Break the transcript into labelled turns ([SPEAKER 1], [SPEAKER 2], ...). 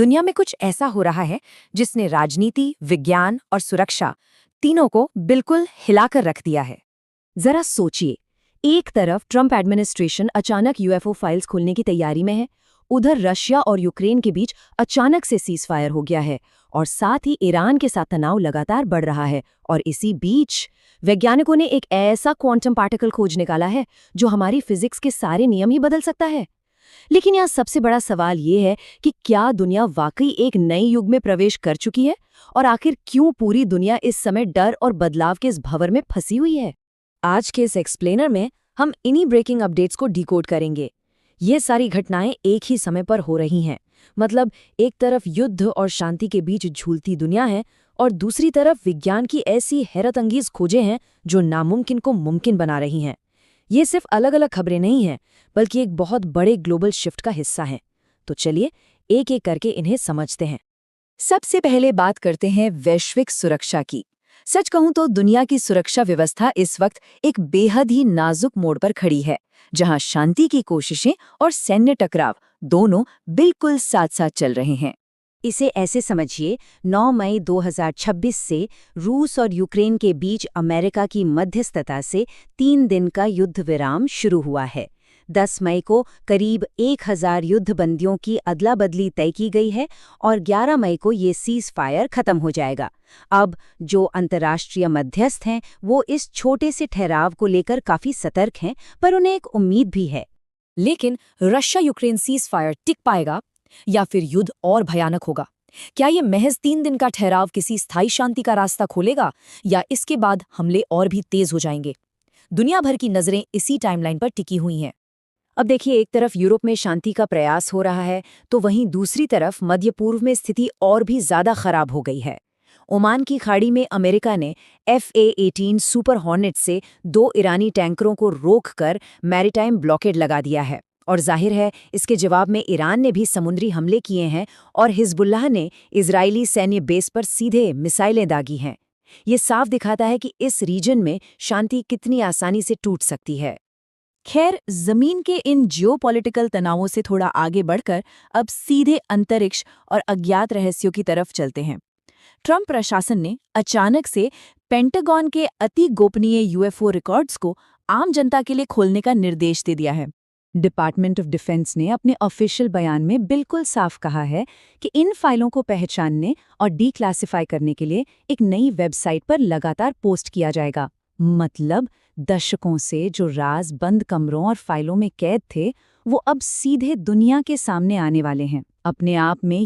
[SPEAKER 1] दुनिया में कुछ ऐसा हो रहा है जिसने राजनीति, विज्ञान और सुरक्षा तीनों को बिल्कुल हिलाकर रख दिया है। जरा सोचिए, एक तरफ ट्रंप एडमिनिस्ट्रेशन अचानक यूएफओ फाइल्स खोलने की तैयारी में है, उधर रशिया और यूक्रेन के बीच अचानक से सीज फायर हो गया है और साथ ही ईरान के साथ तनाव लगातार बढ़ रहा है। और इसी बीच वैज्ञानिकों ने एक ऐसा क्वांटम पार्टिकल खोज निकाला है जो हमारी फिजिक्स के सारे नियम ही बदल सकता है। लेकिन यहाँ सबसे बड़ा सवाल ये है कि क्या दुनिया वाकई एक नए युग में प्रवेश कर चुकी है, और आखिर क्यों पूरी दुनिया इस समय डर और बदलाव के इस भंवर में फंसी हुई है। आज के इस एक्सप्लेनर में हम इन्हीं ब्रेकिंग अपडेट्स को डिकोड करेंगे। ये सारी घटनाएं एक ही समय पर हो रही हैं, मतलब एक तरफ युद्ध और शांति के बीच झूलती दुनिया है और दूसरी तरफ विज्ञान की ऐसी हैरतअंगेज खोजें हैं जो नामुमकिन को मुमकिन बना रही हैं। ये सिर्फ अलग अलग खबरें नहीं हैं, बल्कि एक बहुत बड़े ग्लोबल शिफ्ट का हिस्सा हैं। तो चलिए एक एक करके इन्हें समझते हैं। सबसे पहले बात करते हैं वैश्विक सुरक्षा की। सच कहूं तो दुनिया की सुरक्षा व्यवस्था इस वक्त एक बेहद ही नाजुक मोड़ पर खड़ी है, जहां शांति की कोशिशें और सैन्य टकराव दोनों बिल्कुल साथ साथ चल रहे हैं। इसे ऐसे समझिए, 9 मई 2026 से रूस और यूक्रेन के बीच अमेरिका की मध्यस्थता से 3 दिन का युद्ध विराम शुरू हुआ है। 10 मई को करीब 1000 युद्धबंदियों की अदला बदली तय की गई है और 11 मई को ये सीज फायर खत्म हो जाएगा। अब जो अंतर्राष्ट्रीय मध्यस्थ हैं वो इस छोटे से ठहराव को लेकर काफी सतर्क हैं, पर उन्हें एक उम्मीद भी है।
[SPEAKER 2] लेकिन रशिया यूक्रेन सीज फायर टिक पाएगा या फिर युद्ध और भयानक होगा? क्या ये महज 3 दिन का ठहराव किसी स्थायी शांति का रास्ता खोलेगा, या इसके बाद हमले और भी तेज हो जाएंगे? दुनिया भर की नजरें इसी टाइमलाइन पर टिकी हुई हैं।
[SPEAKER 1] अब देखिए, एक तरफ यूरोप में शांति का प्रयास हो रहा है, तो वहीं दूसरी तरफ मध्य पूर्व में स्थिति और भी ज्यादा खराब हो गई है। ओमान की खाड़ी में अमेरिका ने FA-18 सुपर हॉर्नेट से 2 ईरानी टैंकरों को रोककर मैरीटाइम ब्लॉकेड लगा दिया है, और जाहिर है इसके जवाब में ईरान ने भी समुद्री हमले किए हैं और हिजबुल्लाह ने इजरायली सैन्य बेस पर सीधे मिसाइलें दागी हैं। ये साफ दिखाता है कि इस रीजन में शांति कितनी आसानी से टूट सकती है।
[SPEAKER 2] खैर, जमीन के इन जियोपॉलिटिकल तनावों से थोड़ा आगे बढ़कर अब सीधे अंतरिक्ष और अज्ञात रहस्यों की तरफ चलते हैं। ट्रंप प्रशासन ने अचानक से पेंटागन के अति गोपनीय यूएफओ रिकॉर्ड्स को आम जनता के लिए खोलने का निर्देश दे दिया है।
[SPEAKER 1] डिपार्टमेंट ऑफ डिफेंस ने अपने ऑफिशियल बयान में बिल्कुल साफ कहा है कि इन फाइलों को पहचानने और डीक्लासिफाई करने के लिए एक नई वेबसाइट पर लगातार पोस्ट किया जाएगा। मतलब दशकों से जो राज बंद कमरों और फाइलों में कैद थे, वो अब सीधे दुनिया के सामने आने वाले हैं। अपने आप में